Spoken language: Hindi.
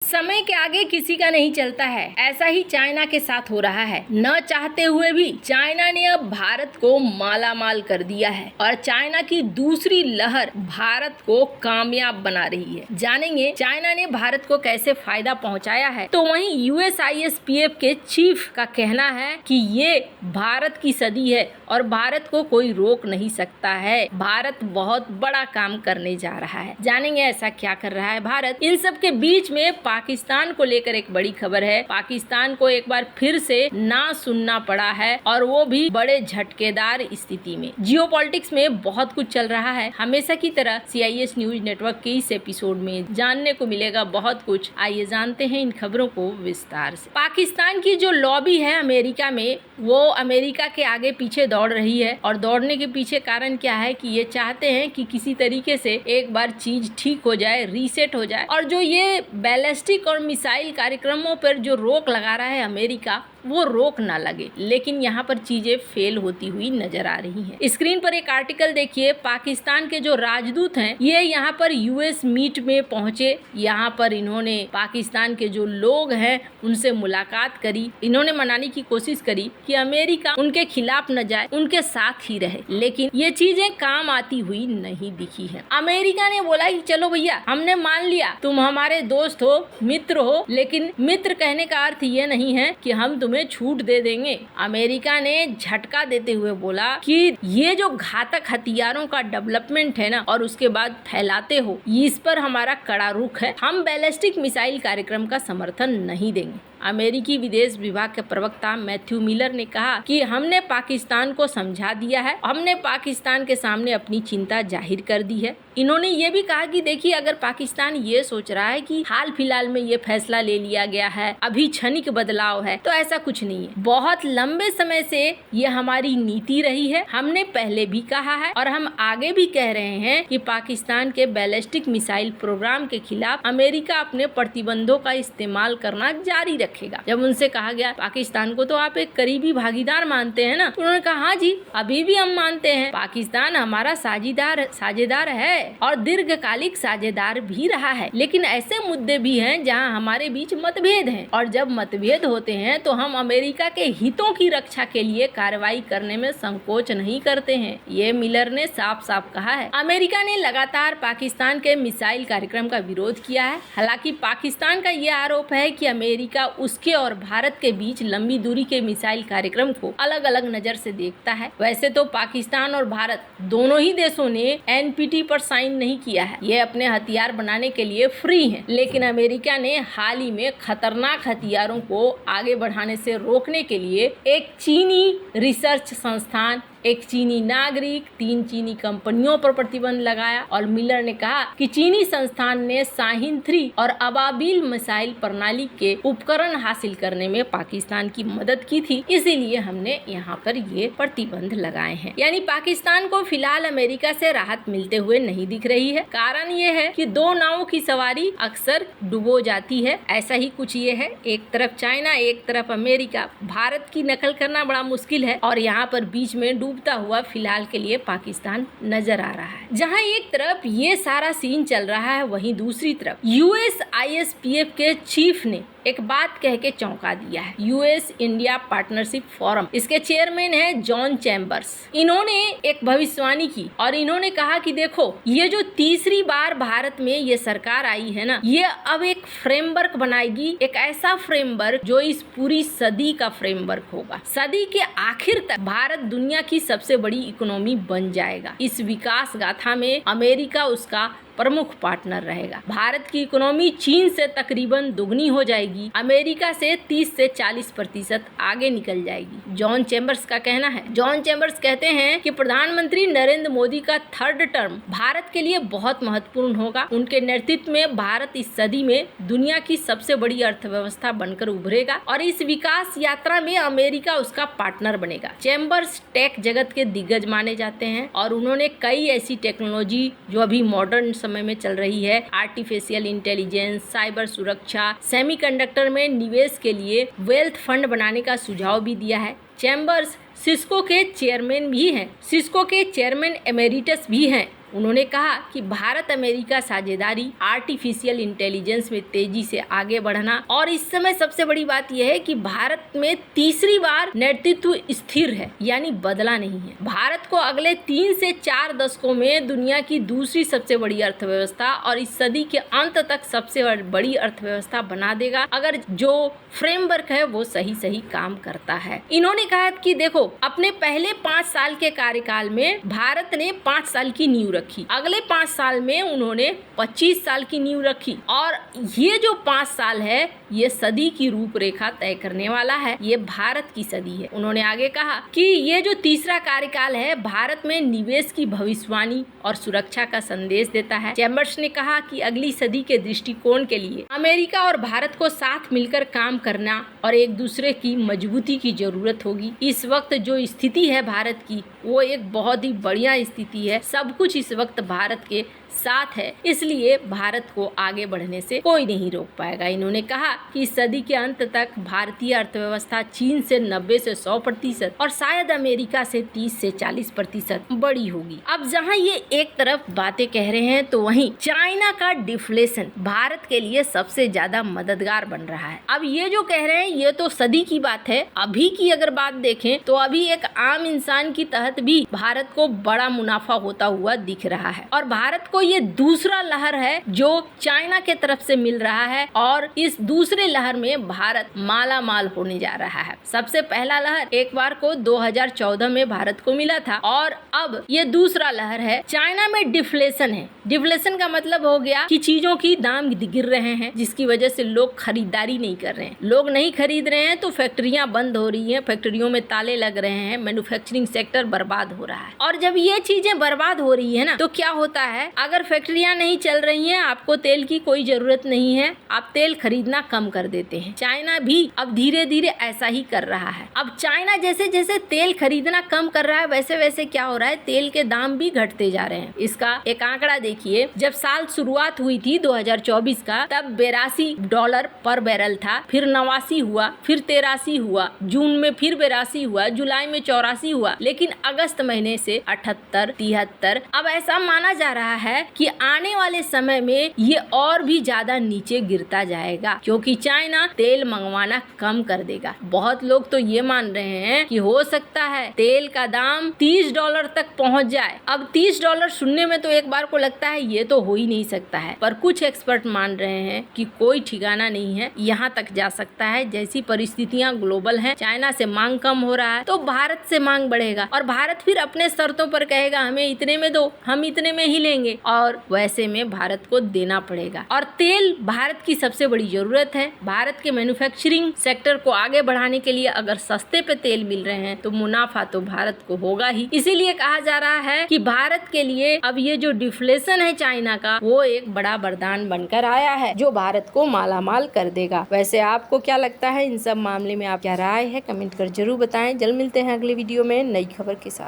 समय के आगे किसी का नहीं चलता है, ऐसा ही चाइना के साथ हो रहा है। न चाहते हुए भी चाइना ने अब भारत को माला माल कर दिया है और चाइना की दूसरी लहर भारत को कामयाब बना रही है। जानेंगे चाइना ने भारत को कैसे फायदा पहुंचाया है। तो वहीं USISPF के चीफ का कहना है कि ये भारत की सदी है और भारत को कोई रोक नहीं सकता है। भारत बहुत बड़ा काम करने जा रहा है। जानेंगे ऐसा क्या कर रहा है भारत। इन सब के बीच में पाकिस्तान को लेकर एक बड़ी खबर है। पाकिस्तान को एक बार फिर से ना सुनना पड़ा है और वो भी बड़े झटकेदार स्थिति में। जियोपॉलिटिक्स में बहुत कुछ चल रहा है। हमेशा की तरह CIS न्यूज नेटवर्क के इस एपिसोड में जानने को मिलेगा बहुत कुछ। आइए जानते हैं इन खबरों को विस्तार से। पाकिस्तान की जो लॉबी है अमेरिका में, वो अमेरिका के आगे पीछे दौड़ रही है और दौड़ने के पीछे कारण क्या है कि ये चाहते हैं कि किसी तरीके से एक बार चीज ठीक हो जाए, रीसेट हो जाए। और जो ये बैलिस्टिक और मिसाइल कार्यक्रमों पर जो रोक लगा रहा है अमेरिका, वो रोक ना लगे। लेकिन यहाँ पर चीजें फेल होती हुई नजर आ रही हैं। स्क्रीन पर एक आर्टिकल देखिए। पाकिस्तान के जो राजदूत हैं ये यहाँ पर US मीट में पहुंचे। यहाँ पर इन्होंने पाकिस्तान के जो लोग हैं उनसे मुलाकात करी। इन्होंने मनाने की कोशिश करी कि अमेरिका उनके खिलाफ न जाए, उनके साथ ही रहे। लेकिन ये चीजें काम आती हुई नहीं दिखी है। अमेरिका ने बोला कि चलो भैया, हमने मान लिया तुम हमारे दोस्त हो, मित्र हो, लेकिन मित्र कहने का अर्थ ये नहीं है कि हम तुम्हें छूट दे देंगे। अमेरिका ने झटका देते हुए बोला कि ये जो घातक हथियारों का डेवलपमेंट है ना और उसके बाद फैलाते हो, इस पर हमारा कड़ा रुख है। हम बैलिस्टिक मिसाइल कार्यक्रम का समर्थन नहीं देंगे। अमेरिकी विदेश विभाग के प्रवक्ता मैथ्यू मिलर ने कहा कि हमने पाकिस्तान को समझा दिया है, हमने पाकिस्तान के सामने अपनी चिंता जाहिर कर दी है। इन्होंने ये भी कहा कि देखिए, अगर पाकिस्तान ये सोच रहा है कि हाल फिलहाल में ये फैसला ले लिया गया है, अभी क्षणिक बदलाव है, तो ऐसा कुछ नहीं है। बहुत लंबे समय से ये हमारी नीति रही है। हमने पहले भी कहा है और हम आगे भी कह रहे हैं कि पाकिस्तान के बैलिस्टिक मिसाइल प्रोग्राम के खिलाफ अमेरिका अपने प्रतिबंधों का इस्तेमाल करना जारी रखेगा। जब उनसे कहा गया पाकिस्तान को तो आप एक करीबी भागीदार मानते हैं ना, उन्होंने कहा हाँ जी, अभी भी हम मानते हैं। पाकिस्तान हमारा साझेदार है और दीर्घकालिक साझेदार भी रहा है। लेकिन ऐसे मुद्दे भी हैं जहां हमारे बीच मतभेद हैं और जब मतभेद होते हैं तो हम अमेरिका के हितों की रक्षा के लिए कार्रवाई करने में संकोच नहीं करते हैं। ये मिलर ने साफ साफ कहा है। अमेरिका ने लगातार पाकिस्तान के मिसाइल कार्यक्रम का विरोध किया है। हालांकि पाकिस्तान का ये आरोप है कि अमेरिका उसके और भारत के बीच लंबी दूरी के मिसाइल कार्यक्रम को अलग अलग नजर से देखता है। वैसे तो पाकिस्तान और भारत दोनों ही देशों ने NPT पर साइन नहीं किया है। ये अपने हथियार बनाने के लिए फ्री हैं। लेकिन अमेरिका ने हाल ही में खतरनाक हथियारों को आगे बढ़ाने से रोकने के लिए एक चीनी रिसर्च संस्थान, एक चीनी नागरिक, 3 चीनी कंपनियों पर प्रतिबंध लगाया। और मिलर ने कहा कि चीनी संस्थान ने शाहीन 3 और अबाबिल मिसाइल प्रणाली के उपकरण हासिल करने में पाकिस्तान की मदद की थी, इसीलिए हमने यहाँ पर ये प्रतिबंध लगाए हैं। यानी पाकिस्तान को फिलहाल अमेरिका से राहत मिलते हुए नहीं दिख रही है। कारण ये है कि दो नावों की सवारी अक्सर डुबो जाती है। ऐसा ही कुछ ये है, एक तरफ चाइना, एक तरफ अमेरिका। भारत की नकल करना बड़ा मुश्किल है और यहाँ पर बीच में डूबता हुआ फिलहाल के लिए पाकिस्तान नजर आ रहा है। जहां एक तरफ ये सारा सीन चल रहा है, वहीं दूसरी तरफ USISPF के चीफ ने एक बात कह के चौंका दिया है। US इंडिया पार्टनरशिप फोरम, इसके चेयरमैन है जॉन चैम्बर्स। इन्होंने एक भविष्यवाणी की और इन्होंने कहा कि देखो, ये जो तीसरी बार भारत में ये सरकार आई है ना, ये अब एक फ्रेमवर्क बनाएगी, एक ऐसा फ्रेमवर्क जो इस पूरी सदी का फ्रेमवर्क होगा। सदी के आखिर तक भारत दुनिया की सबसे बड़ी इकोनॉमी बन जाएगा। इस विकास गाथा में अमेरिका उसका प्रमुख पार्टनर रहेगा। भारत की इकोनॉमी चीन से तकरीबन दुगनी हो जाएगी, अमेरिका से 30 से 40% आगे निकल जाएगी। जॉन चैम्बर्स का कहना है। जॉन चैम्बर्स कहते हैं कि प्रधानमंत्री नरेंद्र मोदी का 3rd टर्म भारत के लिए बहुत महत्वपूर्ण होगा। उनके नेतृत्व में भारत इस सदी में दुनिया की सबसे बड़ी अर्थव्यवस्था बनकर उभरेगा और इस विकास यात्रा में अमेरिका उसका पार्टनर बनेगा। चैम्बर्स टेक जगत के दिग्गज माने जाते हैं और उन्होंने कई ऐसी टेक्नोलॉजी जो अभी मॉडर्न समय में चल रही है, आर्टिफिशियल इंटेलिजेंस, साइबर सुरक्षा, सेमीकंडक्टर में निवेश के लिए वेल्थ फंड बनाने का सुझाव भी दिया है। चैम्बर्स सिस्को के चेयरमैन भी हैं, सिस्को के चेयरमैन एमेरिटस भी हैं उन्होंने कहा कि भारत अमेरिका साझेदारी, आर्टिफिशियल इंटेलिजेंस में तेजी से आगे बढ़ना, और इस समय सबसे बड़ी बात यह है कि भारत में तीसरी बार नेतृत्व स्थिर है, यानी बदला नहीं है। भारत को अगले 3 से 4 दशकों में दुनिया की दूसरी सबसे बड़ी अर्थव्यवस्था और इस सदी के अंत तक सबसे बड़ी अर्थव्यवस्था बना देगा, अगर जो फ्रेमवर्क है वो सही काम करता है। इन्होंने कहा कि देखो, अपने पहले 5 साल के कार्यकाल में भारत ने 5 साल की नींव रखी, अगले 5 साल में उन्होंने 25 साल की नींव रखी, और ये जो 5 साल है ये सदी की रूपरेखा तय करने वाला है, ये भारत की सदी है। उन्होंने आगे कहा कि ये जो तीसरा कार्यकाल है भारत में निवेश की भविष्यवाणी और सुरक्षा का संदेश देता है। चैम्बर्स ने कहा कि अगली सदी के दृष्टिकोण के लिए अमेरिका और भारत को साथ मिलकर काम करना और एक दूसरे की मजबूती की जरूरत होगी। इस वक्त जो स्थिति है भारत की वो एक बहुत ही बढ़िया स्थिति है, सब कुछ इस वक्त भारत के साथ है, इसलिए भारत को आगे बढ़ने से कोई नहीं रोक पाएगा। इन्होंने कहा कि इस सदी के अंत तक भारतीय अर्थव्यवस्था चीन से 90 से 100% और शायद अमेरिका से 30 से 40% बड़ी होगी। अब जहां ये एक तरफ बातें कह रहे हैं तो वहीं चाइना का डिफ्लेशन भारत के लिए सबसे ज्यादा मददगार बन रहा है। अब ये जो कह रहे हैं ये तो सदी की बात है, अभी की अगर बात देखें तो अभी एक आम इंसान की तहत भी भारत को बड़ा मुनाफा होता हुआ दिख रहा है, और भारत को ये दूसरा लहर है जो चाइना के तरफ से मिल रहा है, और इस दूसरे लहर में भारत माला माल होने जा रहा है। सबसे पहला लहर एक बार को 2014 में भारत को मिला था, और अब ये दूसरा लहर है। चाइना में डिफ्लेशन है। डिफ्लेशन का मतलब हो गया कि चीजों की दाम गिर रहे हैं, जिसकी वजह से लोग खरीदारी नहीं कर रहे हैं। लोग नहीं खरीद रहे हैं तो फैक्ट्रियां बंद हो रही हैं, फैक्ट्रियों में ताले लग रहे हैं, मैन्युफैक्चरिंग सेक्टर बर्बाद हो रहा है। और जब ये चीजें बर्बाद हो रही है ना, तो क्या होता है, अगर फैक्ट्रियां नहीं चल रही हैं, आपको तेल की कोई जरूरत नहीं है, आप तेल खरीदना कम कर देते हैं। चाइना भी अब धीरे धीरे ऐसा ही कर रहा है। अब चाइना जैसे जैसे तेल खरीदना कम कर रहा है वैसे वैसे क्या हो रहा है, तेल के दाम भी घटते जा रहे हैं। इसका एक आंकड़ा देखिए, जब साल शुरुआत हुई थी 2024 का, तब $82 पर बैरल था, फिर 89 हुआ, फिर 83 हुआ, जून में फिर 82 हुआ, जुलाई में 84 हुआ, लेकिन अगस्त महीने से 78, 73। अब ऐसा माना जा रहा है कि आने वाले समय में ये और भी ज्यादा नीचे गिरता जाएगा, क्योंकि चाइना तेल मंगवाना कम कर देगा। बहुत लोग तो ये मान रहे हैं कि हो सकता है तेल का दाम $30 तक पहुंच जाए। अब $30 सुनने में तो एक बार को लगता है ये तो हो ही नहीं सकता है, पर कुछ एक्सपर्ट मान रहे हैं कि कोई ठिकाना नहीं है, यहाँ तक जा सकता है। जैसी परिस्थितियाँ ग्लोबल हैं, चाइना से मांग कम हो रहा है तो भारत से मांग बढ़ेगा, और भारत फिर अपने शर्तों पर कहेगा हमें इतने में दो, हम इतने में ही लेंगे, और वैसे में भारत को देना पड़ेगा। और तेल भारत की सबसे बड़ी जरूरत है। भारत के मैन्युफैक्चरिंग सेक्टर को आगे बढ़ाने के लिए अगर सस्ते पे तेल मिल रहे हैं तो मुनाफा तो भारत को होगा ही। इसीलिए कहा जा रहा है कि भारत के लिए अब ये जो डिफ्लेशन है चाइना का, वो एक बड़ा वरदान बनकर आया है जो भारत को मालामाल कर देगा। वैसे आपको क्या लगता है इन सब मामले में, आप क्या राय है कमेंट कर जरूर बताएं। जल्द मिलते हैं अगले वीडियो में नई खबर के साथ।